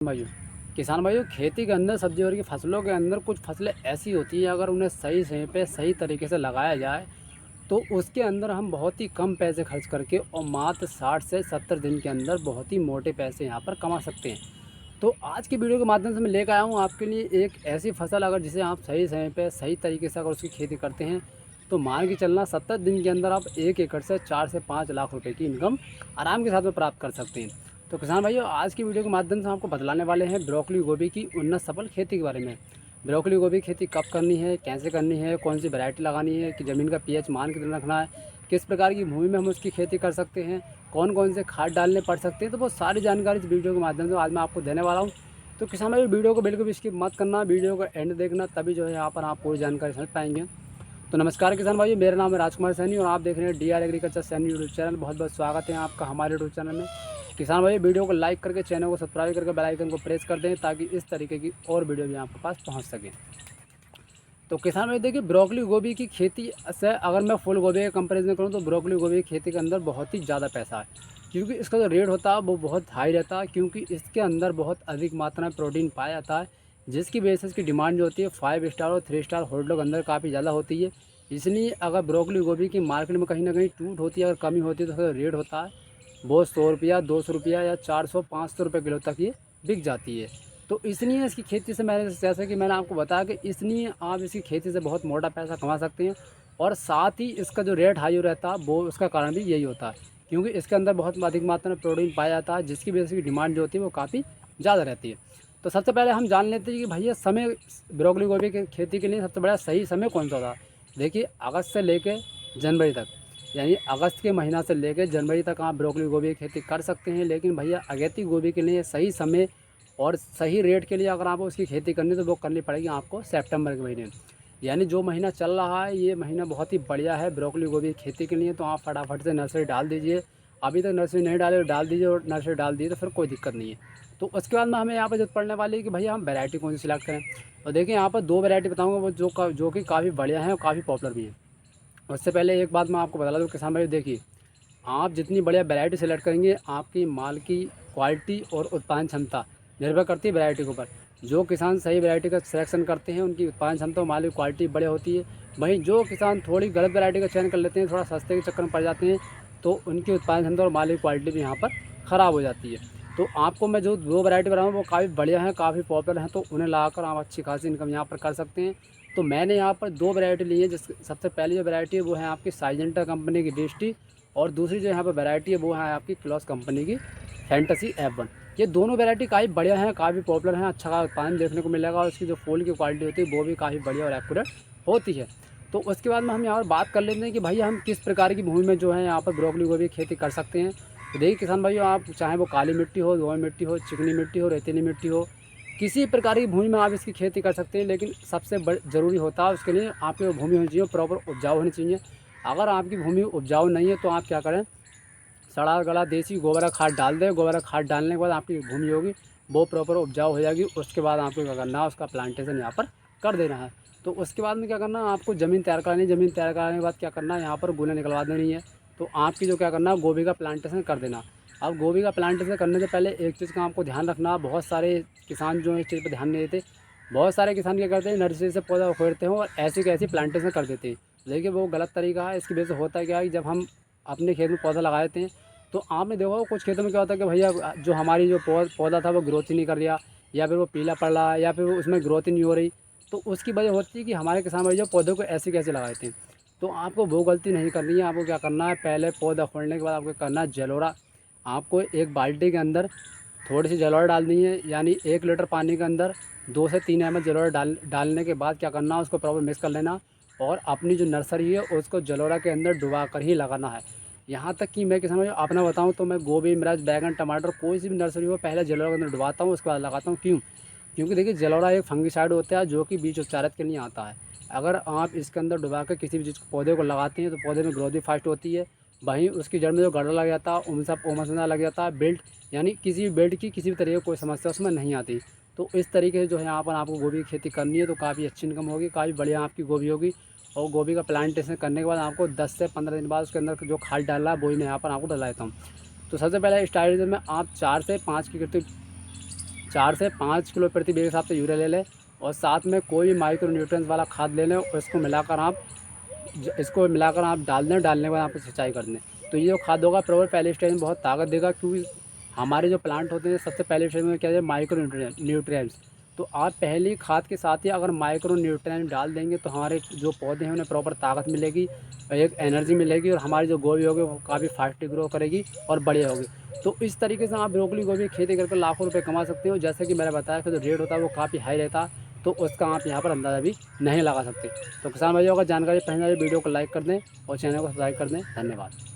भाइयों किसान भाइयों, खेती के अंदर सब्जी और की फसलों के अंदर कुछ फसलें ऐसी होती हैं, अगर उन्हें सही समय पे सही तरीके से लगाया जाए तो उसके अंदर हम बहुत ही कम पैसे खर्च करके और मात्र 60 से 70 दिन के अंदर बहुत ही मोटे पैसे यहाँ पर कमा सकते हैं। तो आज की वीडियो के माध्यम से मैं लेकर आया हूँ आपके लिए एक ऐसी फसल, अगर जिसे आप सही समय पे सही तरीके से अगर उसकी खेती करते हैं तो मान के चलना 70 दिन के अंदर आप 1 एकड़ से 4 से 5 लाख रुपए की इनकम आराम के साथ में प्राप्त कर सकते हैं। तो किसान भाइयों, आज की वीडियो के माध्यम से हम आपको बतलाने वाले हैं ब्रोकली गोभी की उन्नत सफल खेती के बारे में। ब्रोकली गोभी की खेती कब करनी है, कैसे करनी है, कौन सी वैरायटी लगानी है, कि ज़मीन का पीएच मान कितना रखना है, किस प्रकार की भूमि में हम उसकी खेती कर सकते हैं, कौन कौन से खाद डालने पड़ सकते हैं, तो वो सारी जानकारी इस वीडियो के माध्यम से आज मैं आपको देने वाला हूँ। तो किसान भाई, वीडियो को बिल्कुल भी स्किप मत करना, वीडियो को एंड देखना, तभी जो है यहाँ पर आप पूरी जानकारी समझ पाएंगे। तो नमस्कार किसान भाई, मेरा नाम है राजकुमार सैनी और आप देख रहे हैं DR agriculture Saini YouTube channel. बहुत बहुत स्वागत है आपका हमारे यूट्यूब चैनल में। किसान भाई, वीडियो को लाइक करके चैनल को सब्सक्राइब करके बेल आइकन को प्रेस कर दें, ताकि इस तरीके की और वीडियो भी आपके पास पहुँच सके। तो किसान भाई देखिए, ब्रोकली गोभी की खेती से अगर मैं फूल गोभी का कंपैरिजन करूँ तो ब्रोकली गोभी की खेती के अंदर बहुत ही ज़्यादा पैसा है, क्योंकि इसका जो रेट होता है वो बहुत हाई रहता है, क्योंकि इसके अंदर बहुत अधिक मात्रा में प्रोटीन पाया जाता है, जिसकी वजह से इसकी डिमांड जो होती है 5 स्टार और 3 स्टार होटलों के अंदर काफ़ी ज़्यादा होती है। इसलिए अगर ब्रोकली गोभी की मार्केट में कहीं ना कहीं टूट होती है, अगर कमी होती है, तो उसका रेट होता है वो 100 रुपया, 200 रुपया या 400-500 रुपये किलो तक ये बिक जाती है। तो इसलिए इसकी खेती से मैंने, जैसे कि मैंने आपको बताया, कि इसलिए आप इसकी खेती से बहुत मोटा पैसा कमा सकते हैं। और साथ ही इसका जो रेट हाई रहता है वो उसका कारण भी यही होता है, क्योंकि इसके अंदर बहुत अधिक मात्रा में प्रोटीन पाया जाता है, जिसकी वजह से डिमांड जो होती है वो काफ़ी ज़्यादा रहती है। तो सबसे पहले हम जान लेते हैं कि भैया समय ब्रोकली गोभी की खेती के लिए सबसे बड़ा सही समय कौन सा होता है। देखिए, अगस्त से लेकर जनवरी तक, यानी अगस्त के महीना से लेकर जनवरी तक आप ब्रोकली गोभी की खेती कर सकते हैं। लेकिन भैया, अगेती गोभी के लिए सही समय और सही रेट के लिए अगर आपको उसकी खेती करनी है तो वो करनी पड़ेगी आपको सितंबर के महीने में। यानी जो महीना चल रहा है, ये महीना बहुत ही बढ़िया है ब्रोकली गोभी की खेती के लिए। तो आप फटाफट से नर्सरी डाल दीजिए। अभी तक नर्सरी नहीं डाले तो डाल दीजिए, और नर्सरी डाल दीजिए तो फिर कोई दिक्कत नहीं है। तो उसके बाद में हमें यहाँ पर जरूरत पड़ने वाली है कि भैया हम वैरायटी कौन सी सिलेक्ट करें। और देखिए, यहाँ पर 2 वैरायटी बताऊँगा वो जो कि काफ़ी बढ़िया हैं और काफ़ी पॉपुलर भी हैं। उससे पहले एक बात मैं आपको बता दूँ किसान भाई, देखिए, आप जितनी बढ़िया वैरायटी सेलेक्ट करेंगे, आपकी माल की क्वालिटी और उत्पादन क्षमता निर्भर करती है वैरायटी के ऊपर। जो किसान सही वैरायटी का सिलेक्शन करते हैं, उनकी उत्पादन क्षमता और माल की क्वालिटी बढ़िया होती है। वहीं जो किसान थोड़ी गलत वैरायटी का चयन कर लेते हैं, थोड़ा सस्ते के चक्कर में पड़ जाते हैं, तो उनकी उत्पादन क्षमता और माल की क्वालिटी भी यहाँ पर ख़राब हो जाती है। तो आपको मैं जो 2 वैरायटी बता रहा हूँ वो काफ़ी बढ़िया हैं, काफ़ी पॉपुलर हैं, तो उन्हें लगाकर आप अच्छी खासी इनकम यहाँ पर कर सकते हैं। तो मैंने यहाँ पर 2 वैरायटी ली है। जिस सबसे पहली जो वैरायटी है वो है आपकी साइजेंटा कंपनी की डिस्टी, और दूसरी जो यहाँ पर वैरायटी है वो है आपकी क्लॉस कंपनी की फैंटेसी F1। ये दोनों वैरायटी काफ़ी बढ़िया हैं, काफ़ी पॉपुलर हैं, अच्छा उत्पादन देखने को मिलेगा, और उसकी जो फूल की क्वालिटी होती है वो भी काफ़ी बढ़िया और एक्यूरेट होती है। तो उसके बाद में हम यहाँ पर बात कर लेते हैं कि भैया हम किस प्रकार की भूमि में जो है यहाँ पर ब्रोकली गोभी की खेती कर सकते हैं। तो देखिए किसान भाइयों, आप चाहे वो काली मिट्टी हो, दोमट मिट्टी हो, चिकनी मिट्टी हो, रेतीली मिट्टी हो, किसी प्रकार की भूमि में आप इसकी खेती कर सकते हैं। लेकिन सबसे ज़रूरी होता है उसके लिए आपकी भूमि होनी चाहिए, प्रॉपर उपजाऊ होनी चाहिए। अगर आपकी भूमि उपजाऊ नहीं है तो आप क्या करें, सड़ा गला देसी गोबर खाद डाल दें। गोबर खाद डालने के बाद आपकी भूमि होगी वो प्रॉपर उपजाऊ हो जाएगी। उसके बाद आपको क्या करना है, उसका प्लांटेशन यहाँ पर कर देना है। तो उसके बाद में क्या करना है, आपको ज़मीन तैयार करानी है। ज़मीन तैयार कराने के बाद क्या करना है, यहाँ पर गुना निकलवा देनी है। तो आपकी जो क्या करना है, गोभी का प्लांटेशन कर देना। अब गोभी का प्लांटेशन करने से पहले एक चीज़ का आपको ध्यान रखना, बहुत सारे किसान जो है इस चीज़ पर ध्यान नहीं देते। बहुत सारे किसान क्या करते हैं, नर्सरी से पौधा उखेड़ते हैं और ऐसी कैसी प्लांटेशन कर देते हैं। देखिए, वो गलत तरीका है। इसकी वजह से होता है क्या है कि जब हम अपने खेत में पौधा लगा देते हैं, तो आपने देखा होगा कुछ खेतों में क्या होता है कि भैया जो हमारी जो पौधा था वो ग्रोथ ही नहीं कर रहा, या फिर वो पीला पड़ रहा है, या फिर वो उसमें ग्रोथ ही नहीं हो रही। तो उसकी वजह होती है कि हमारे किसान भाई जो पौधों को ऐसे कैसे लगाए थे। तो आपको वो गलती नहीं करनी है। आपको क्या करना है, पहले पौधा खोलने के बाद आपको करना है जलोड़ा। आपको एक बाल्टी के अंदर थोड़ी सी जलोड़ा डालनी है, यानी 1 लीटर पानी के अंदर 2 से 3 ml जलोड़ा डालने के बाद क्या करना है, उसको प्रॉपर मिक्स कर लेना, और अपनी जो नर्सरी है उसको जलोड़ा के अंदर डुबा कर ही लगाना है। यहाँ तक कि मैं किसान भाई अपना बताऊँ तो मैं गोभी, मिर्च, बैगन, टमाटर कोई सी भी नर्सरी हो, पहले जलोड़ा के अंदर डुबाता हूँ, उसके बाद लगाता हूँ। क्यों? क्योंकि देखिए, जलोड़ा एक फंगिसाइड होता है जो कि बीज उपचारित के लिए आता है। अगर आप इसके अंदर डुबा कर किसी भी चीज़ पौधे को लगाते हैं तो पौधे में ग्रोथ भी फास्ट होती है। वहीं उसकी जड़ में जो गड्ढा लग जाता है, उमसना लग जाता है, बेल्ट, यानी किसी भी बेल्ट की किसी भी तरह की कोई समस्या उसमें नहीं आती। तो इस तरीके से जो है यहाँ पर आपको गोभी की खेती करनी है तो काफ़ी अच्छी इनकम होगी, काफ़ी बढ़िया आपकी गोभी होगी। और गोभी का प्लांटेशन करने के बाद आपको 10 से 15 दिन बाद उसके अंदर जो खाद डालना है वही मैं यहाँ पर आपको डला देता हूँ। तो सबसे पहले स्टार्टिंग में आप 4 से 5 की 4 से 5 किलो प्रति बीघे के हिसाब से यूरिया ले लें और साथ में कोई भी माइक्रो न्यूट्रिएंट्स वाला खाद ले लें और इसको मिलाकर आप डालने के बाद आपको सिंचाई कर दें। तो ये जो खाद होगा प्रॉपर पहले स्टेज में बहुत ताकत देगा, क्योंकि हमारे जो प्लांट होते हैं सबसे पहले स्टेज में क्या है, माइक्रो न्यूट्रिएंट्स। तो आप पहली खाद के साथ ही अगर माइक्रो न्यूट्रिएंट डाल देंगे तो हमारे जो पौधे हैं उन्हें प्रॉपर ताकत मिलेगी और एक एनर्जी मिलेगी और हमारी जो गोभी होगी वो काफ़ी फास्ट ग्रो करेगी और बढ़िया होगी। तो इस तरीके से आप ब्रोकली गोभी की खेती करके लाखों रुपए कमा सकते हो। जैसे कि मैंने बताया कि जो रेट होता है वो काफ़ी हाई रहता है, तो उसका आप यहाँ पर अंदाज़ा भी नहीं लगा सकते। तो किसान भाइयों, अगर जानकारी पसंद आई वीडियो को लाइक कर दें और चैनल को सब्सक्राइब कर दें। धन्यवाद।